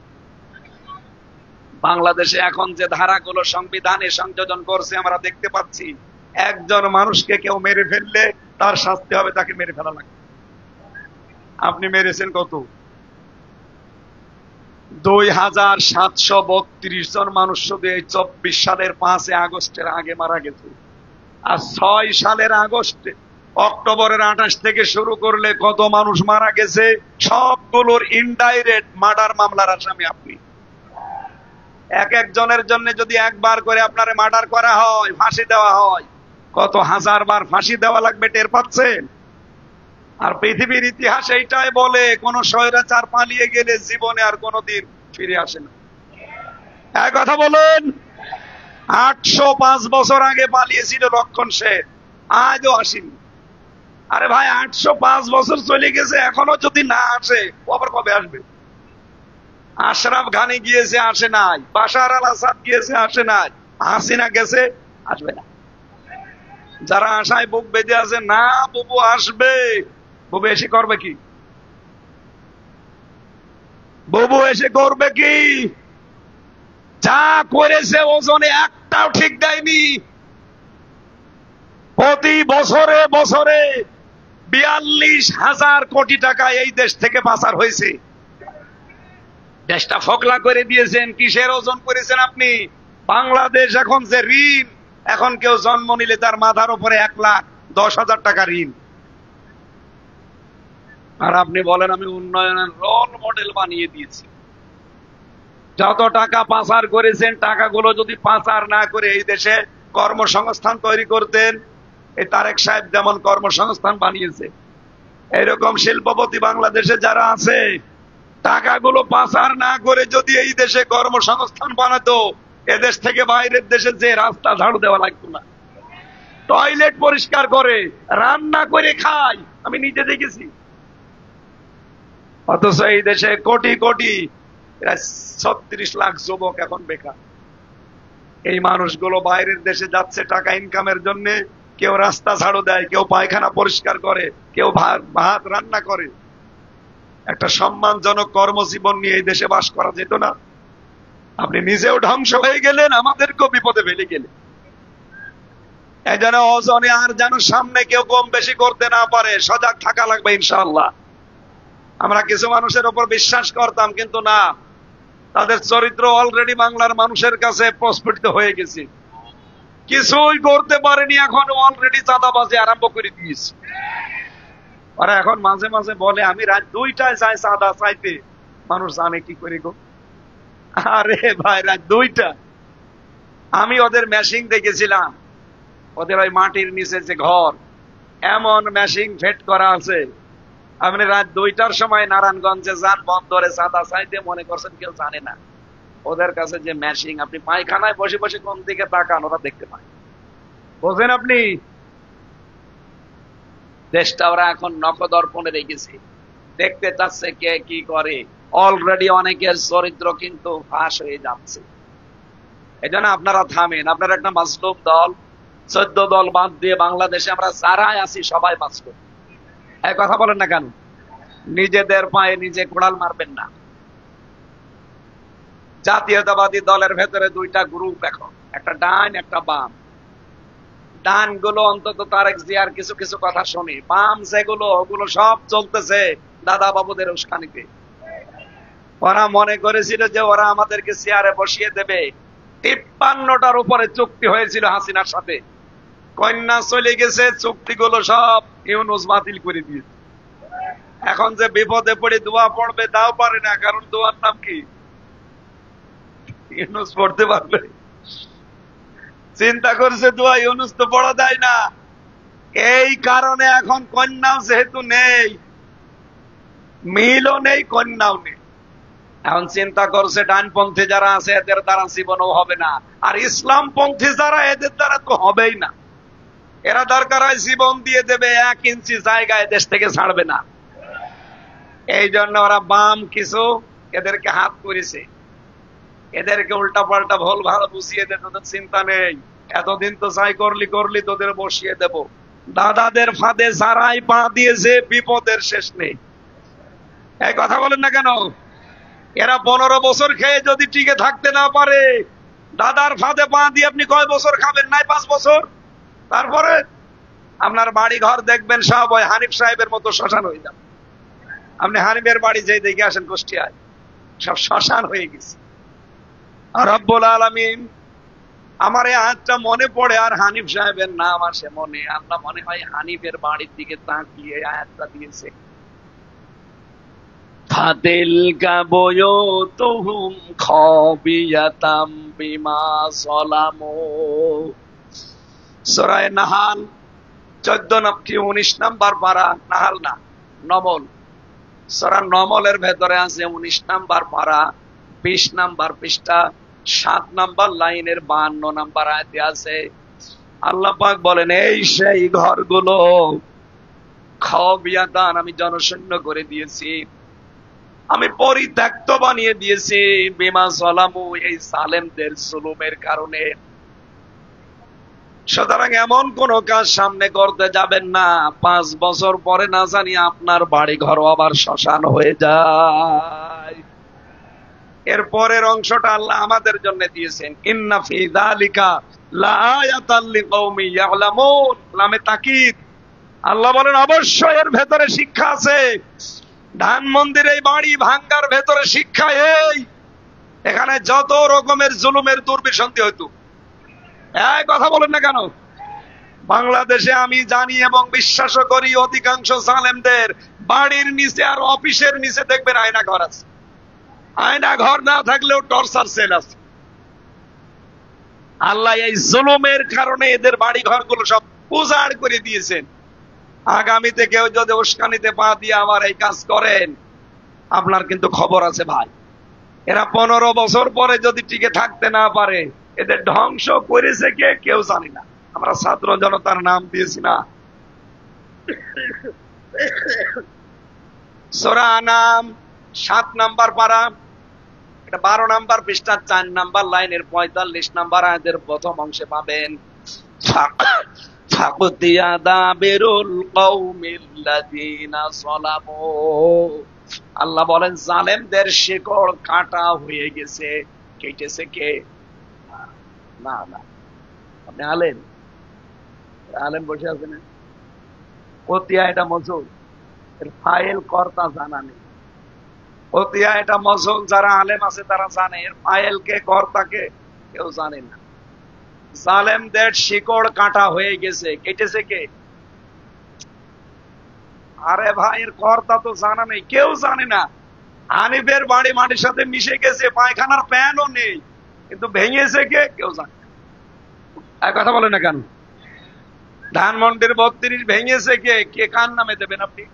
বাংলাদেশে এখন যে ধারাগুলো সংবিধানে সংযোজন করছে আমরা দেখতে পাচ্ছি, একজন মানুষকে কেউ মেরে ফেললে তার শাস্তি হবে, তাকে মেরে ফেলা লাগবে। আপনি মেরেছেন কত? 2732 জন মানুষ শুধু এই 24 সালের 5 আগস্টের আগে মারা গেছে। আর 6 সালের অক্টোবরের 28 থেকে শুরু করলে কত মানুষ মারা গেছে, সবগুলোর ইনডাইরেক্ট মার্ডার মামলার আসামি আপনি। এক একজনের জন্য যদি একবার করে আপনারে মার্ডার করা হয়, ফাঁসি দেওয়া হয়, কত হাজার বার ফাঁসি দেওয়া লাগবে টের পাচ্ছেন? আর পৃথিবীর ইতিহাস এইটাই বলে, কোন স্বৈরাচার পালিয়ে গেলে জীবনে আর কোনদিন ফিরে আসে না। এক কথা বলুন, 805 বছর আগে পালিয়েছিল লক্ষণ সেন, আজও আসেনি। আরে ভাই, 805 বছর চলে গেছে, এখনো যদি না আসে আবার কবে আসবে? আশরাফ ঘানি গিয়েছে, আসে নাই। বাশার আল আসাদ গিয়েছে, আসে নাই। হাসিনা গেছে, আসবে না। যারা আশায় বুক বেঁধে আছে, না বুবু আসবে, বুবু এসে করবে কি? বুবু এসে করবে কি? যা করেছে ওজনে একটাও ঠিক দেয়নি। প্রতি বছরে বছরে 42,000 কোটি টাকা এই দেশ থেকে পাচার হয়েছে। দেশটা ফকলা করে দিয়েছেন। কিসের ওজন করেছেন আপনি? বাংলাদেশ এখন যে ঋণ, এখন কেউ জন্ম নিলে তার মাথার উপরে 1,10,000 টাকা ঋণ। আর আপনি বলেন আমি উন্নয়নের রোল মডেল বানিয়ে দিয়েছি। যত টাকা পাচার করেছেন, টাকাগুলো যদি পাচার না করে এই দেশে কর্মসংস্থান তৈরি করতেন, এই তারেক সাহেব যেমন কর্মসংস্থান বানিয়েছে, এরকম শিল্পপতি বাংলাদেশে যারা আছে, টাকাগুলো পাচার না করে যদি এই দেশে কর্মসংস্থান বানাতো, এদেশ থেকে বাইরের দেশে যে রাস্তা ঝাড়ু দেওয়া লাগতো না, টয়লেট পরিষ্কার করে, রান্না করে খায়, আমি নিজে দেখেছি। অথচ এই দেশে কোটি কোটি, 36 লাখ যুবক এখন বেকার। এই মানুষগুলো বাইরের দেশে যাচ্ছে টাকা ইনকামের জন্য। কেউ রাস্তা ঝাড়ু দেয়, কেউ পায়খানা পরিষ্কার করে, কেউ ভাত রান্না করে। একটা সম্মানজনক কর্মজীবন নিয়ে এই দেশে বাস করা যেত না? আপনি নিজেও ধ্বংস হয়ে গেলেন, আমাদেরকেও বিপদে ফেলে গেলেন। এই যেন ওজনে আর যেন সামনে কেউ কম বেশি করতে না পারে, সজাগ থাকা লাগবে ইনশাআল্লাহ। আমরা কিছু মানুষের উপর বিশ্বাস করতাম, কিন্তু না, তাদের চরিত্র অলরেডি বাংলার মানুষের কাছে প্রস্ফুটিত হয়ে গেছে। কিছুই করতে পারেনি, এখন অলরেডি চাঁদাবাজি আরম্ভ করে দিয়েছে। ওরা এখন মাঝে মাঝে বলে আমি রাত 2টায় যাই চাঁদা চাইতে। মানুষ জানে কি করে গো? আরে ভাই, রাত 2টা। আমি ওদের মেশিন দেখেছিলাম, ওদের ওই মাটির নিচে যে ঘর, এমন মেশিন ফেট করা আছে। আপনি রাত 2টার সময় নারায়ণগঞ্জে যান বন্দরে চাঁদা চাইতে, মনে করছেন কেউ জানে না। ওদের কাছে যে মেশিন, আপনি পায়খানায় বসে বসে কোন দিকে তাকান, ওরা দেখতে পায়। বোঝেন আপনি? দেশটা ওরা এখন নখদর্পণে রেখেছে, দেখতে চাচ্ছে কে কি করে। অলরেডি অনেকের চরিত্র কিন্তু ফাঁস হয়ে যাচ্ছে। এই জন্য আপনারা থামেন। আপনারা একটা মাজলুম দল, 14 দল বাদ দিয়ে বাংলাদেশে আমরা যারাই আছি সবাই মাজলুম। এই কথা বলেন না কেন? নিজেদের পায়ে নিজে কোড়াল মারবেন না। জাতীয়তাবাদী দলের ভেতরে 2টা গ্রুপ এখন, একটা ডান একটা বাম। ডান গুলো অন্তত তারেক জিয়ার কিছু কিছু কথা শুনি, বাম যেগুলো, ওগুলো সব চলতেছে দাদা বাবুদের উস্কানিতে। ওরা মনে করেছিল যে ওরা আমাদেরকে চেয়ারে বসিয়ে দেবে। 53টার উপরে চুক্তি হয়েছিল হাসিনার সাথে, কন্যা চলে গেছে, চুক্তিগুলো সব ইউনূস বাতিল করে দিয়েছে। এখন যে বিপদে পড়ে দোয়া পড়বে তাও পারে না, কারণ দোয়ার নাম কি? ইউনূস পড়তে পারবে? চিন্তা করছে দোয়া ইউনূস তো পড়া যায় না। এই কারণে এখন কন্যাও যেহেতু নেই, মিলও নেই, কন্যাও নেই। এখন চিন্তা করছে ডানপন্থী যারা আছে এদের দ্বারা জীবনও হবে না, আর ইসলামপন্থী যারা, এদের দ্বারা তো হবেই না। এরা দরকার হয় জীবন দিয়ে দেবে, 1 ইঞ্চি জায়গায় দেশ থেকে ছাড়বে না। এই জন্য ওরা বাম কিছু এদেরকে হাত করেছে, এদেরকে উল্টা পাল্টা ভুল ভালো বুঝিয়ে দে, তোদের চিন্তা নেই, এতদিন তো যাই করলি তোদের বসিয়ে দেব। দাদাদের ফাঁদে যারাই পা দিয়েছে, বিপদের শেষ নেই। এই কথা বলেন না কেন? এরা 15 বছর খেয়ে যদি টিকে থাকতে না পারে, দাদার ফাঁদে পা দিয়ে আপনি কয় বছর খাবেন? নাই 5 বছর। তারপরে আপনার বাড়ি ঘর দেখবেন সব ওই হানিফ সাহেবের মতো শ্মশান হয়ে যাবে। আপনি হানিফের বাড়ি যেই দেখে আসেন কুষ্টিয়ায়, সব শ্মশান হয়ে গেছে। রব্বুল আলামিন, আমার এই আয়াতটা মনে পড়ে আর হানিফ সাহেবের নাম আসে মনে। আল্লাহ মনে হয় হানিফের বাড়ির দিকে তাকিয়ে আয়াতটা দিয়েছে, ফাতিলকা বুয়ুতুহুম খাবিয়াতাম বিমা যালামু। সূরা নাহাল 19 নাম্বার পারা, নাহাল না, নমল। সূরা নমলের ভেতরে আছে 19 নাম্বার পারা, 20 নাম্বার পৃষ্ঠা, 7 নাম্বার লাইনের 52 নাম্বার আয়াতে আছে, আল্লাহ পাক বলেন, এই সেই ঘরগুলো খাবিয়াতান, আমি জনশূন্য করে দিয়েছি, আমি পরিত্যক্ত বানিয়ে দিয়েছি, বিমা যালামু, এই জালেমদের জুলুমের কারণে। সুতরাং এমন কোন কাজ সামনে করতে যাবেন না 5 বছর পরে না জানি আপনার বাড়ি ঘর আবার শ্মশান হয়ে যায়। এর পরের অংশটা আল্লাহ আমাদের জন্য দিয়েছেন, ইন্না ফি যালিকা লাআয়াতাল লিকাওমি ইয়ালামুন, লামে তাকিদ। আল্লাহ বলেন অবশ্যই এর ভেতরে শিক্ষা আছে। ধানমন্দির এই বাড়ি ভাঙ্গার ভেতরে শিক্ষা এই, এখানে যত রকমের জুলুমের দুর্বিসন্ধি হইতো, এই কথা বলেন না কেন? বাংলাদেশে আমি জানি এবং বিশ্বাসও করি অধিকাংশ জালেমদের বাড়ির নিচে আর অফিসের নিচে দেখবেন আয়না ঘর আছে। আয়না ঘর না থাকলেও টর্চার সেল আছে। আল্লাহ এই জুলুমের কারণে এদের বাড়ি ঘরগুলো সব উজাড় করে দিয়েছেন। আগামীতে কেউ যদি উস্কানিতে পা দিয়ে আমার এই কাজ করেন, আপনার কিন্তু খবর আছে ভাই। এরা 15 বছর পরে যদি টিকে থাকতে না পারে, এদের ধ্বংস করেছে কে কেউ জানি না। আমরা ছাত্র জনতার নাম দিয়েছি না। সূরা আনাম 7 নাম্বার পারা, এটা 12 নাম্বার পৃষ্ঠা, 4 নাম্বার লাইনের 45 নাম্বার আয়াতের প্রথম অংশে পাবেন, ফাকুতিয়া দাবিরুল কওমিল্লাযিনা যালামু। আল্লাহ বলেন জালেমদের শিকড় কাটা হয়ে গেছে। কেটেছে কে? না না, আপনি আলেম, আলেম বসে আছেন, কতিয়া এটা মজুল, এর ফাইল কর্তা জানা নেই। কতিয়া এটা মজুল, যারা আলেম আছে তারা জানে, এর ফাইল কে কর্তা কে কেউ জানে না। জালেমদের শিকড় কাটা হয়ে গেছে, কেটেছে কে? আরে ভাই, এর কর্তা তো জানা নেই, কেউ জানে না। হানিফের বাড়ি মাটির সাথে মিশে গেছে, পায়খানার প্যানও নেই, কিন্তু ভেঙেছে কে কেউ জানে না। এক কথা বলে না কেন? ধানমন্ডির 32 ভেঙেছে কে, কে কার নামে দেবেন আপনি?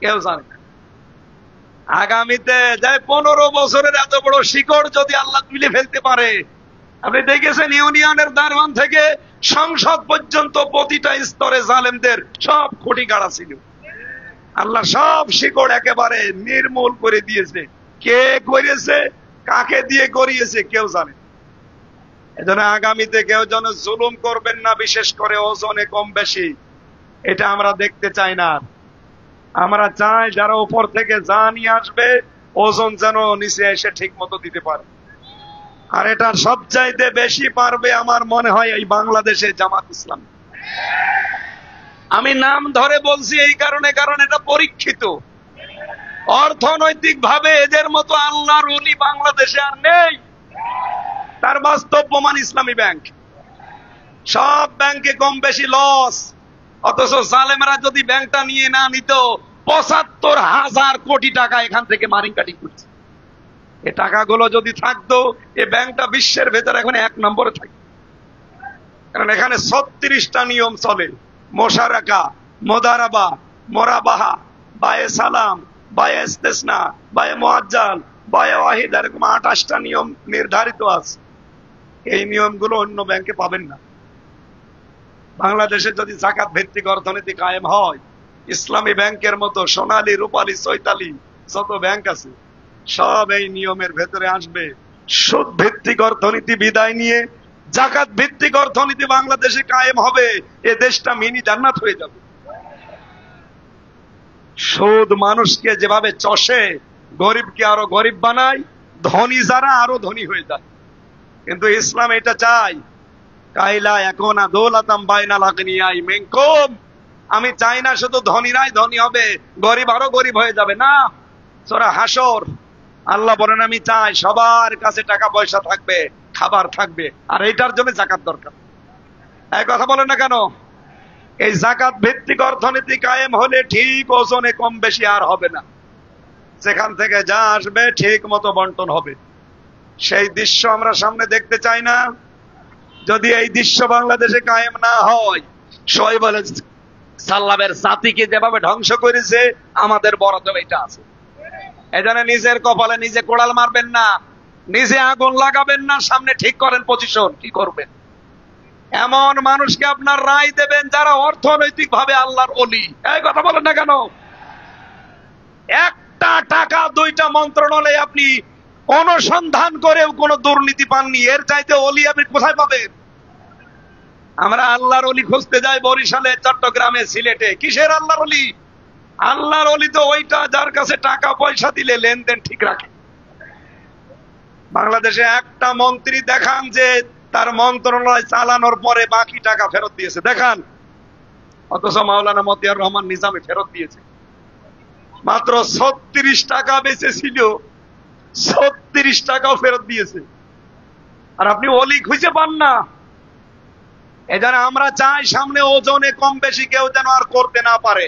কেউ জানে না। আগামীতে যাই 15 বছরের এত বড় শিকড় যদি আল্লাহ তুলে ফেলতে পারে, আপনি দেখেছেন ইউনিয়নের দারওয়ান থেকে সংসদ পর্যন্ত প্রতিটা স্তরে জালেমদের সব খুঁটি গাড়া ছিল। আল্লাহ সব শিকড় একেবারে নির্মূল করে দিয়েছে। কে করেছে, কাকে দিয়ে করিয়েছে কেউ জানে। এজন্য আগামীতে কেউ যেন জুলুম করবেন না, বিশেষ করে ওজনে কম বেশি, এটা আমরা দেখতে চাই না। আমরা চাই যারা উপর থেকে যা নিয়ে আসবে, ওজন যেন নিচে এসে ঠিক মতো দিতে পারে। আর এটা সবচাইতে বেশি পারবে আমার মনে হয় এই বাংলাদেশে জামাত ইসলাম। আমি নাম ধরে বলছি এই কারণে, কারণ এটা পরীক্ষিত। অর্থনৈতিক ভাবে এদের মতো আল্লাহর ওলি বাংলাদেশে আর নেই। তার বাস্তব প্রমাণ ইসলামী ব্যাংক। সব ব্যাংকে কম বেশি লস, অথচ জালেমরা যদি ব্যাংকটা নিয়ে না নিত, ৭৫,০০০ কোটি টাকা এখান থেকে মারিং কাটিং করছে। এই টাকাগুলো যদি থাকতো, এই ব্যাংকটা বিশ্বের ভেতরে এখন 1 নম্বরে থাকে। কারণ এখানে 36টা নিয়ম চলে, মোশারাকা, মোদারাবা, মোরাবাহা, বায়ে সালাম, বায়ে ইস্তেসনা, বায়ে মুআজ্জাল, বায়ে ওয়াহিদ, এরকম 28টা নিয়ম নির্ধারিত আছে। এই নিয়মগুলো অন্য ব্যাংকে পাবেন না। বাংলাদেশে যদি যাকাত ভিত্তিক অর্থনীতি কায়েম হয়, ইসলামী ব্যাংকের মতো সোনালী, রূপালী, চৈতালি যত ব্যাংক আছে সব এই নিয়মের ভেতরে আসবে। সুদ ভিত্তিক অর্থনীতি বিদায় নিয়ে যাকাত ভিত্তিক অর্থনীতি বাংলাদেশে কায়েম হবে, এ দেশটা মিনি জান্নাত হয়ে যাবে। সুদ মানুষকে যেভাবে চষে, গরিবকে আরো গরিব বানায়, ধনী যারা আরো ধনী হয়ে যায়। কিন্তু ইসলাম এটা চাই, কাইলা এখন দৌলাতাম বাইনাল আগনিয়াই মিনকুম, আমি চাই না শুধু ধনীরাই ধনী হবে, গরিব আরো গরিব হয়ে যাবে না। সূরা হাসর আল্লাহ বলেন আমি চাই সবার কাছে টাকা পয়সা থাকবে, খাবার থাকবে, আর এইটার জন্য জাকাত দরকার। এই কথা বলেন না কেন? এই জাকাত ভিত্তিক অর্থনীতি কায়েম হলে ঠিক ওজনে কম বেশি আর হবে না, সেখান থেকে যা আসবে ঠিক মতো বন্টন হবে। সেই দৃশ্য আমরা সামনে দেখতে চাই না? যদি এই দৃশ্য বাংলাদেশে কায়েম না হয়, শোয়েব সাল্লামের জাতিকে যেভাবে ধ্বংস করেছে, আমাদের বরাদ্দ এটা আছে। এজন্য নিজের কপালে নিজে কোড়াল মারবেন না, নিজে আগুন লাগাবেন না, সামনে ঠিক করেন পজিশন কি করবেন। এমন মানুষকে আপনার রায় দেবেন যারা অর্থনৈতিক ভাবে আল্লাহর ওলি। এই কথা বলেন না কেন? একটা টাকা দুইটা মন্ত্রণালয়ে আপনি অনুসন্ধান করেও কোন দুর্নীতি পাননি, এর চাইতে ওলি আপনি কোথায় পাবেন? আমরা আল্লাহর ওলি খুঁজতে যাই বরিশালে, চট্টগ্রামে, সিলেটে। কিসের আল্লাহর ওলি? আল্লাহর ওলি তো ওইটা যার কাছে টাকা পয়সা দিলে লেনদেন ঠিক রাখে। বাংলাদেশে একটা মন্ত্রী দেখান যে তার মন্ত্রণালয় চালানোর পরে বাকি টাকা ফেরত দিয়েছে, দেখান। অথচ মাওলানা মতিয়ার রহমান নিজামী ফেরত দিয়েছে। মাত্র 36 টাকা বেঁচেছিল, 36 টাকাও ফেরত দিয়েছে। আর আপনি ওলি খুঁজে পান না। এজন্য আমরা চাই সামনে ওজনে কম বেশি কেউ যেন আর করতে না পারে।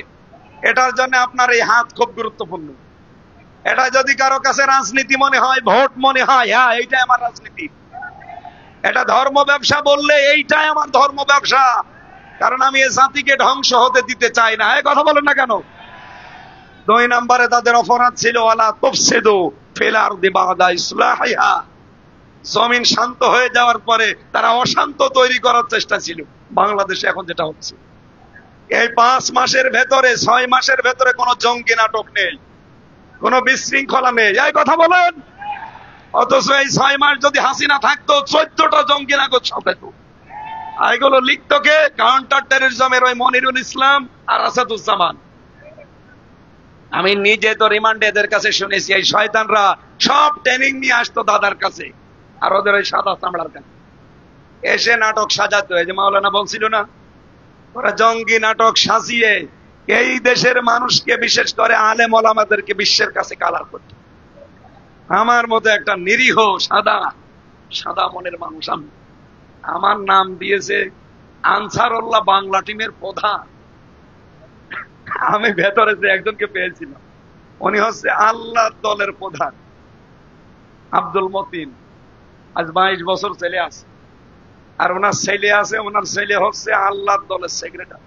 এটার জন্য আপনার এই হাত খুব গুরুত্বপূর্ণ। এটা যদি কারো কাছে রাজনীতি মনে হয়, ভোট মনে হয়, হ্যাঁ এইটাই আমার রাজনীতি, এটা ধর্ম ব্যবসা বললে এইটাই আমার ধর্ম ব্যবসা, কারণ আমি এই জাতিকে ধ্বংস হতে দিতে চাই না। এই কথা বলেন না কেন? 2 নম্বরে তাদের অপরাধ ছিল ওয়ালা তুফসিদু ফিল আরদি বাদা ইসলাহিহা। জমিন শান্ত হয়ে যাওয়ার পরে তারা অশান্ত তৈরি করার চেষ্টা ছিল। বাংলাদেশে এখন যেটা হচ্ছে, এই 5 মাসের ভেতরে 6 মাসের ভেতরে কোনো জঙ্গি নাটক নেই, কোনো বিশৃঙ্খলা নেই। এই কথা বলেন। অথচ এই 6 মাস যদি হাসিনা থাকতো 14টা জঙ্গি নাটক ছাপাইত। এগুলো লিখত কে? কাউন্টার টেররিজমের ওই মনিরুল ইসলাম আর আসাদুজ্জামান। আমি নিজে তো রিমান্ডে এদের কাছে শুনেছি, এই শয়তানরা সব ট্রেনিং নিয়ে আসতো দাদার কাছে আর ওদের ওই সাদা চামড়ার কাছে এসে নাটক সাজাতো। এই যে মাওলানা বলছিল না, ওরা জঙ্গি নাটক সাজিয়ে এই দেশের মানুষকে, বিশেষ করে আলেম ওলামাদেরকে বিশ্বের কাছে কালার করত। আমার মতো একটা নিরীহ সাদা মনের মানুষ আমি, আমার নাম দিয়েছে আনসারুল্লাহ বাংলা টিমের প্রধান। আমি ভেতরে যে একজনকে পেয়েছিলাম, উনি হচ্ছে আল্লাহ দলের প্রধান, আব্দুল মতিন। আজ 22 বছর ছেলে আছে, আর ওনার ছেলে আছে, ওনার ছেলে হচ্ছে আল্লাহ দলের সেক্রেটারি।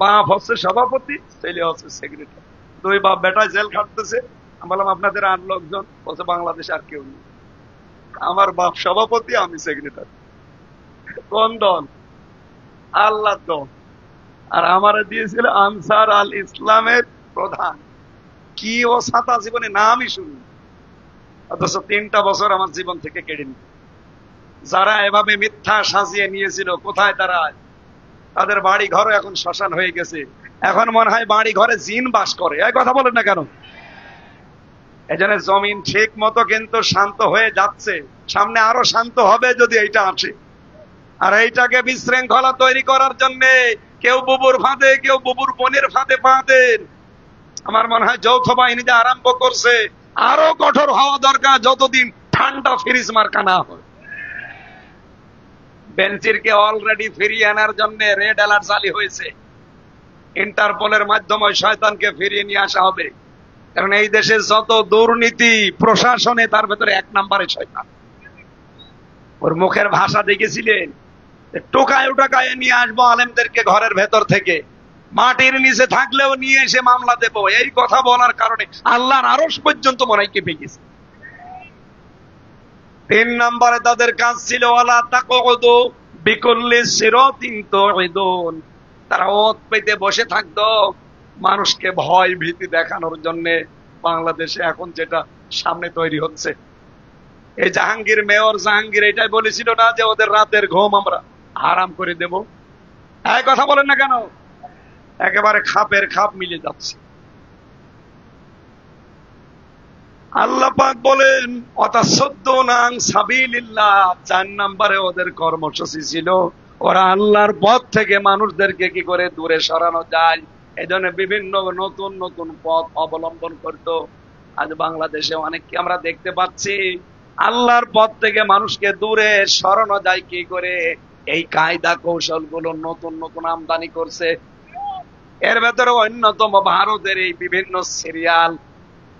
বাপ হচ্ছে সভাপতি, ছেলে হচ্ছে সেক্রেটারি। 2 বাপ বেটায় জেল খাটতেছে। আমি বললাম আপনাদের 8 লোকজন, বলছে বাংলাদেশে আর কেউ নেই। আমার বাপ সভাপতি, আমি সেক্রেটারি। কোন দল? আল্লাহ দল। আর আমারে দিয়েছিল আনসার আল ইসলামের প্রধান। কি ও ছাতা জীবনে নামই শুনি, অথচ 3টা বছর আমার জীবন থেকে কেড়ে নিল। যারা এভাবে মিথ্যা সাজিয়ে নিয়েছিল, কোথায় তারা? তাদের বাড়ি ঘরও এখন শ্মশান হয়ে গেছে। এখন মনে হয় বাড়ি ঘরে জিন বাস করে। এই কথা বলেন না কেন? এজন্য জমিন ঠিক মতো কিন্তু শান্ত হয়ে যাচ্ছে, সামনে আরো শান্ত হবে যদি এইটা আসে। আর এইটাকে বিশৃঙ্খলা তৈরি করার জন্য কেউ বুবুর ফাঁদে, কেউ বুবুর বোনের ফাঁদে পা দেন। আমার মনে হয় যৌথ বাহিনী যে আরম্ভ করছে, আরো কঠোর হওয়া দরকার যতদিন ঠান্ডা ফ্রিজ মার্কা না হয়। বেনজিরকে অলরেডি ফিরিয়ে আনার জন্য রেড অ্যালার্ট জারি হয়েছে। ইন্টারপোলের মাধ্যমে শয়তানকে ফিরিয়ে নিয়ে আসা হবে, কারণ এই দেশে যত দুর্নীতি প্রশাসনে, তার ভেতরে 1 নম্বরে শয়তান। ওর মুখের ভাষা দেখেছিলেন? টোকায় টোকায় নিয়ে আসবো আলেমদেরকে ঘরের ভেতর থেকে, মাটির নিচে থাকলেও নিয়ে এসে মামলা দেব। এই কথা বলার কারণে আল্লাহর আরশ পর্যন্ত মনে হয় কেঁপে গেছে। 3 নম্বরে তাদের কাজ ছিল ওয়ালা তাকুদু বিকুল্লি সিরাতিন তুইদুন। তারা ওত পেতে বসে থাকতো মানুষকে ভয় ভীতি দেখানোর জন্য। বাংলাদেশে এখন যেটা সামনে তৈরি হচ্ছে, এই জাহাঙ্গীর, মেয়র জাহাঙ্গীর এটাই বলেছিল না যে ওদের রাতের ঘুম আমরা হারাম করে দেব? এই কথা বলেন না কেন? একেবারে খাপের খাপ মিলে যাচ্ছে। আল্লাহ পাক বলেন ওয়াতাসাদ্দুনা আন সাবিলিল্লাহ। 4 নম্বরে ওদের কর্মসূচি ছিল ওরা আল্লাহর পথ থেকে মানুষদেরকে কি করে দূরে সরানো যায়, এজন্য বিভিন্ন নতুন নতুন পথ অবলম্বন করত। আজ বাংলাদেশে অনেককে আমরা দেখতে পাচ্ছি আল্লাহর পথ থেকে মানুষকে দূরে সরানো যায় কি করে, এই কায়দা কৌশল গুলো নতুন নতুন আমদানি করছে। এর ভেতরে অন্যতম ভারতের এই বিভিন্ন সিরিয়াল,